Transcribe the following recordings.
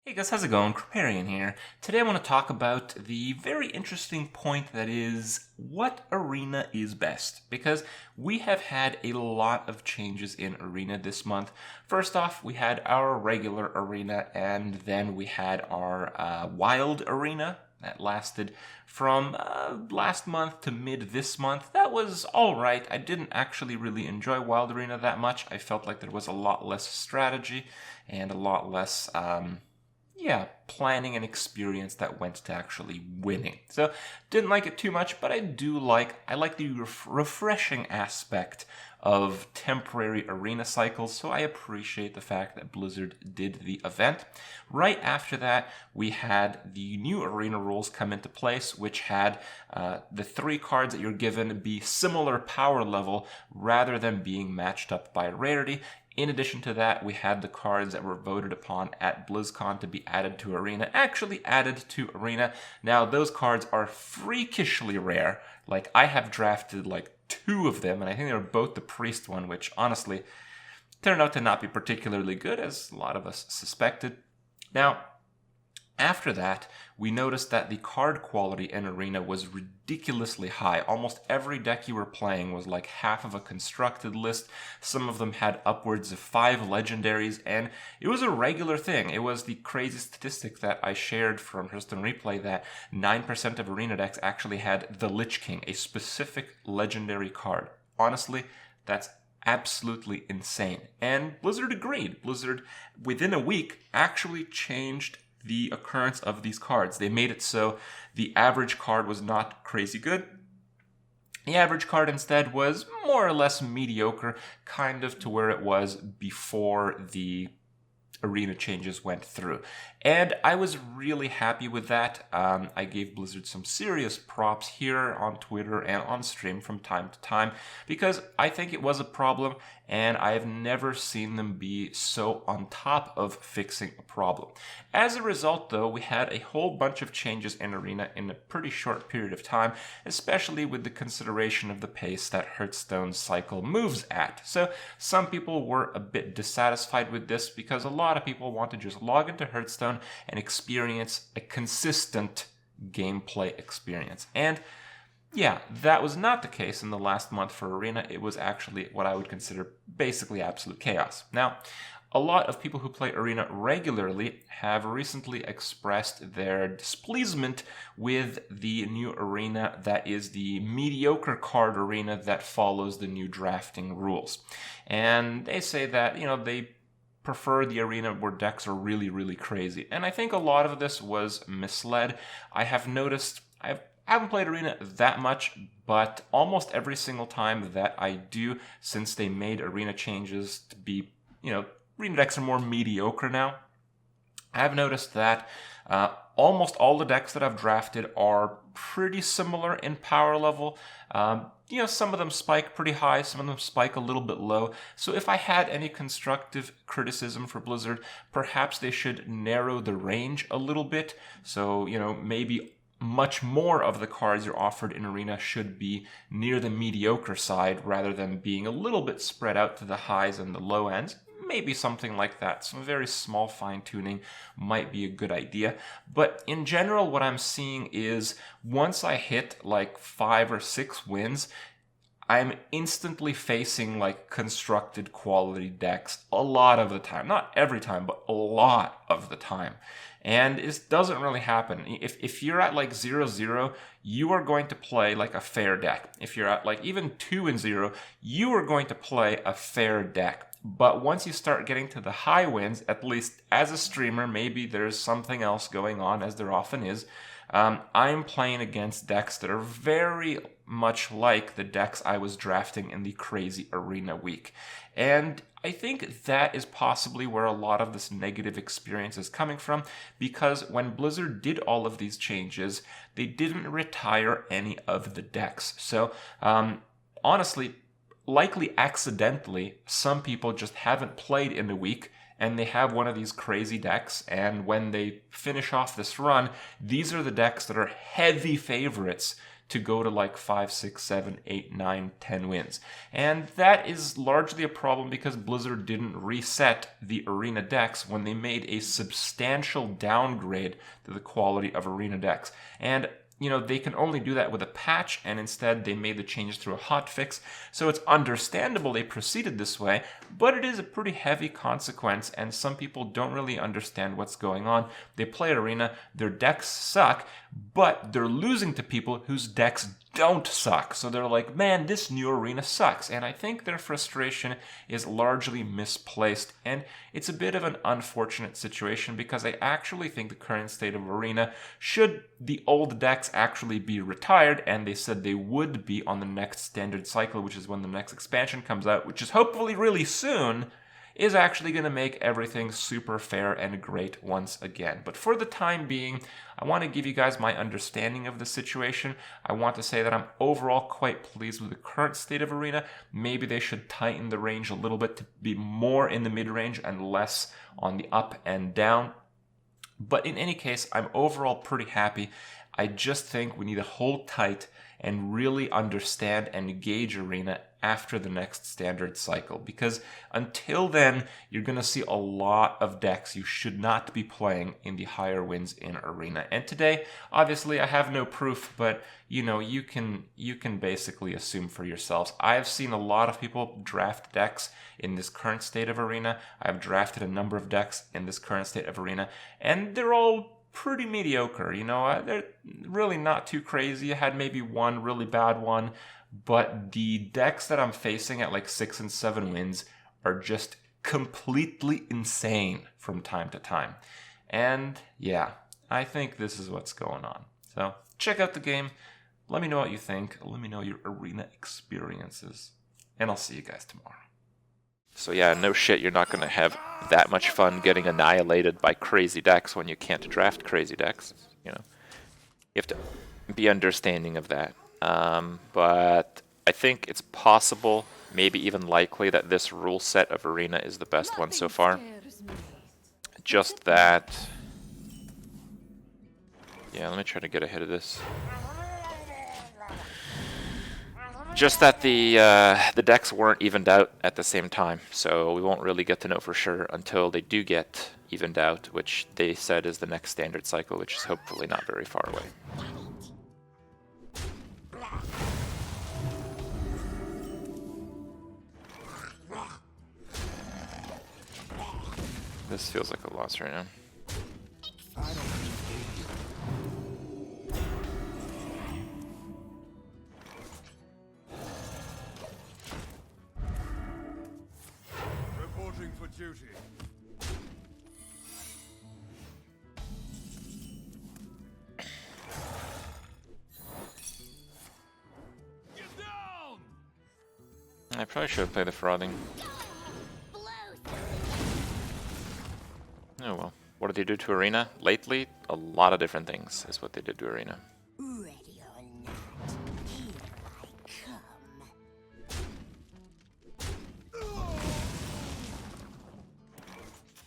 Hey guys, how's it going? Kripparrian here. Today I want to talk about the very interesting point that is, what arena is best? Because we have had a lot of changes in Arena this month. First off, we had our regular arena, and then we had our Wild Arena that lasted from last month to mid this month. That was alright. I didn't actually really enjoy Wild Arena that much. I felt like there was a lot less strategy and a lot less planning and experience that went to actually winning. So, didn't like it too much, but I like the refreshing aspect of temporary arena cycles, so I appreciate the fact that Blizzard did the event. Right after that, we had the new arena rules come into place, which had the 3 cards that you're given be similar power level rather than being matched up by rarity. In addition to that, we had the cards that were voted upon at BlizzCon to be added to Arena, actually added to Arena. Now, those cards are freakishly rare. Like, I have drafted like 2 of them, and I think they were both the Priest one, which honestly turned out to not be particularly good, as a lot of us suspected. Now, after that, we noticed that the card quality in Arena was ridiculously high. Almost every deck you were playing was like half of a constructed list. Some of them had upwards of 5 legendaries, and it was a regular thing. It was the crazy statistic that I shared from Hearthstone Replay that 9% of Arena decks actually had the Lich King, a specific legendary card. Honestly, that's absolutely insane. And Blizzard agreed. Blizzard, within a week, actually changed the occurrence of these cards. They made it so the average card was not crazy good. The average card instead was more or less mediocre, kind of to where it was before the arena changes went through. And I was really happy with that. I gave Blizzard some serious props here on Twitter and on stream from time to time, because I think it was a problem, and I've never seen them be so on top of fixing a problem. As a result, though, we had a whole bunch of changes in Arena in a pretty short period of time, especially with the consideration of the pace that Hearthstone's cycle moves at. So some people were a bit dissatisfied with this, because a lot of people want to just log into Hearthstone and experience a consistent gameplay experience. And yeah, that was not the case in the last month for Arena. It was actually what I would consider basically absolute chaos. Now, a lot of people who play Arena regularly have recently expressed their displeasement with the new arena that is the mediocre card arena that follows the new drafting rules. And they say that, they prefer the arena where decks are really, really crazy. And I think a lot of this was misled. I have noticed, I haven't played Arena that much, but almost every single time that I do, since they made Arena changes to be, Arena decks are more mediocre now, I've noticed that almost all the decks that I've drafted are pretty similar in power level. Some of them spike pretty high, some of them spike a little bit low. So if I had any constructive criticism for Blizzard, perhaps they should narrow the range a little bit. So, maybe much more of the cards you're offered in Arena should be near the mediocre side rather than being a little bit spread out to the highs and the low ends. Maybe something like that. Some very small fine-tuning might be a good idea. But in general, what I'm seeing is once I hit like 5 or 6 wins, I'm instantly facing like constructed quality decks a lot of the time. Not every time, but a lot of the time. And it doesn't really happen. If you're at like 0-0, you are going to play like a fair deck. If you're at like even 2-0, you are going to play a fair deck. But once you start getting to the high wins, at least as a streamer, maybe there's something else going on, as there often is. I'm playing against decks that are very much like the decks I was drafting in the crazy Arena week. And I think that is possibly where a lot of this negative experience is coming from, because when Blizzard did all of these changes, they didn't retire any of the decks. So, honestly, likely accidentally, some people just haven't played in a week and they have one of these crazy decks, and when they finish off this run, these are the decks that are heavy favorites to go to like 5, 6, 7, 8, 9, 10 wins. And that is largely a problem because Blizzard didn't reset the Arena decks when they made a substantial downgrade to the quality of Arena decks. And you know, they can only do that with a patch, and instead they made the changes through a hotfix. So it's understandable they proceeded this way, but it is a pretty heavy consequence, and some people don't really understand what's going on. They play Arena, their decks suck, but they're losing to people whose decks don't suck. So they're like, man, this new Arena sucks. And I think their frustration is largely misplaced. And it's a bit of an unfortunate situation because I actually think the current state of Arena, should the old decks actually be retired, and they said they would be on the next standard cycle, which is when the next expansion comes out, which is hopefully really soon, is actually going to make everything super fair and great once again. But for the time being, I want to give you guys my understanding of the situation. I want to say that I'm overall quite pleased with the current state of Arena. Maybe they should tighten the range a little bit to be more in the mid-range and less on the up and down. But in any case, I'm overall pretty happy. I just think we need to hold tight and really understand and gauge Arena after the next standard cycle, because until then you're going to see a lot of decks you should not be playing in the higher wins in Arena. And today, obviously, I have no proof, but you know, you can basically assume for yourselves. I've seen a lot of people draft decks in this current state of Arena. I've drafted a number of decks in this current state of Arena, and they're all pretty mediocre. You know, they're really not too crazy. I had maybe one really bad one, but the decks that I'm facing at like 6 and 7 wins are just completely insane from time to time. And yeah, I think this is what's going on. So check out the game. Let me know what you think. Let me know your Arena experiences. And I'll see you guys tomorrow. So yeah, no shit, you're not going to have that much fun getting annihilated by crazy decks when you can't draft crazy decks. You know, you have to be understanding of that. But I think it's possible, maybe even likely, that this rule set of Arena is the best one so far. Just that... Yeah, let me try to get ahead of this. Just that the decks weren't evened out at the same time, so we won't really get to know for sure until they do get evened out, which they said is the next standard cycle, which is hopefully not very far away. This feels like a loss right now. Reporting for duty. Get down! I probably should play the frothing. Oh well. What did they do to Arena? Lately, a lot of different things is what they did to Arena. Ready or not, here I come.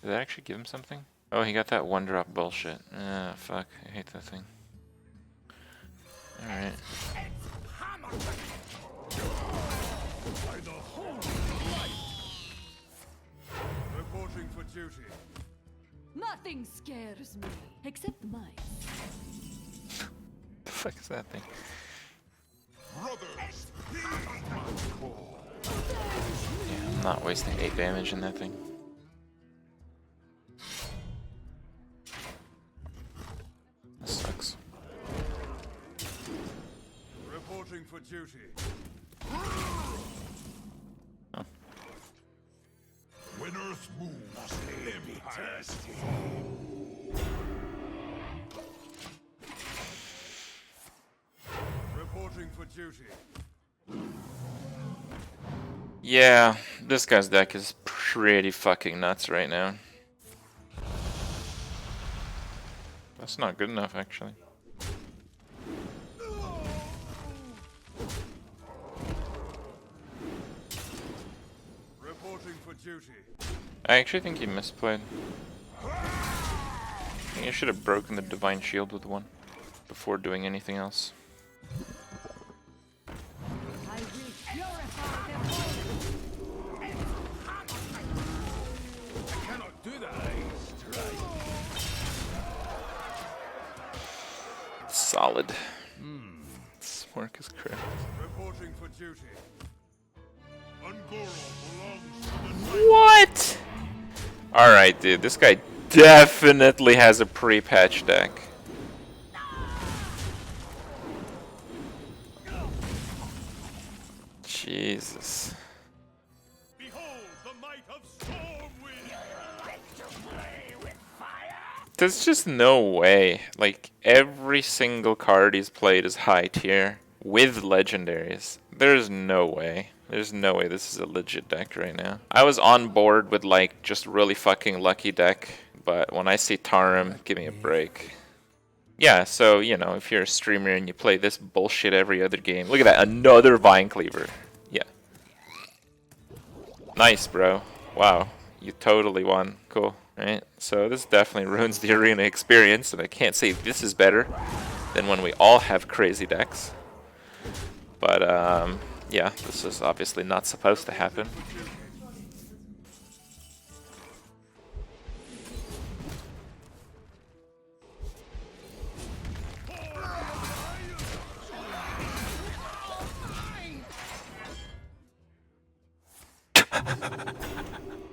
Did that actually give him something? Oh, he got that one drop bullshit. Ah, fuck. I hate that thing. Alright. Reporting for duty. Nothing scares me, except the mice. The fuck is that thing? Yeah, I'm not wasting 8 damage in that thing. That sucks. Reporting for duty. Oh. When Earth moves, let me test it. Reporting for duty. Yeah, this guy's deck is pretty fucking nuts right now. That's not good enough, actually. Reporting for duty. I actually think he misplayed. I think I should have broken the Divine Shield with one before doing anything else. I cannot do that. Solid. This work is correct. Reporting for duty. Ungoro belongs to the What? Alright, dude. This guy definitely has a pre-patch deck. Jesus. Behold the might of Stormwind! There's just no way. Like, every single card he's played is high tier with legendaries. There's no way. There's no way this is a legit deck right now. I was on board with, like, just really fucking lucky deck, but when I see Tarim, give me a break. Yeah, so, you know, if you're a streamer and you play this bullshit every other game. Look at that, another Vine Cleaver. Yeah. Nice, bro. Wow. You totally won. Cool. Right? So this definitely ruins the arena experience, and I can't say this is better than when we all have crazy decks. But, yeah, this is obviously not supposed to happen.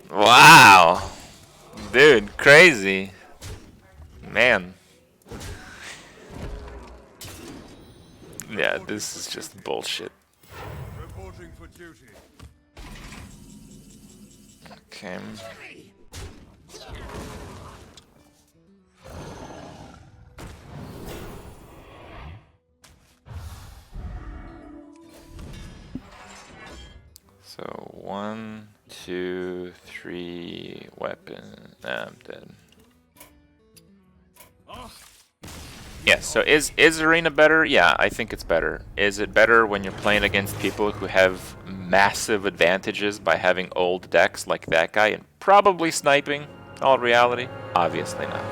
Wow! Dude, crazy. Man. Yeah, this is just bullshit. Reporting for duty. Okay. So 1, 2, 3 weapon. Nah, I'm dead. Yeah, so is Arena better? Yeah, I think it's better. Is it better when you're playing against people who have massive advantages by having old decks like that guy and probably sniping? In all reality, obviously not.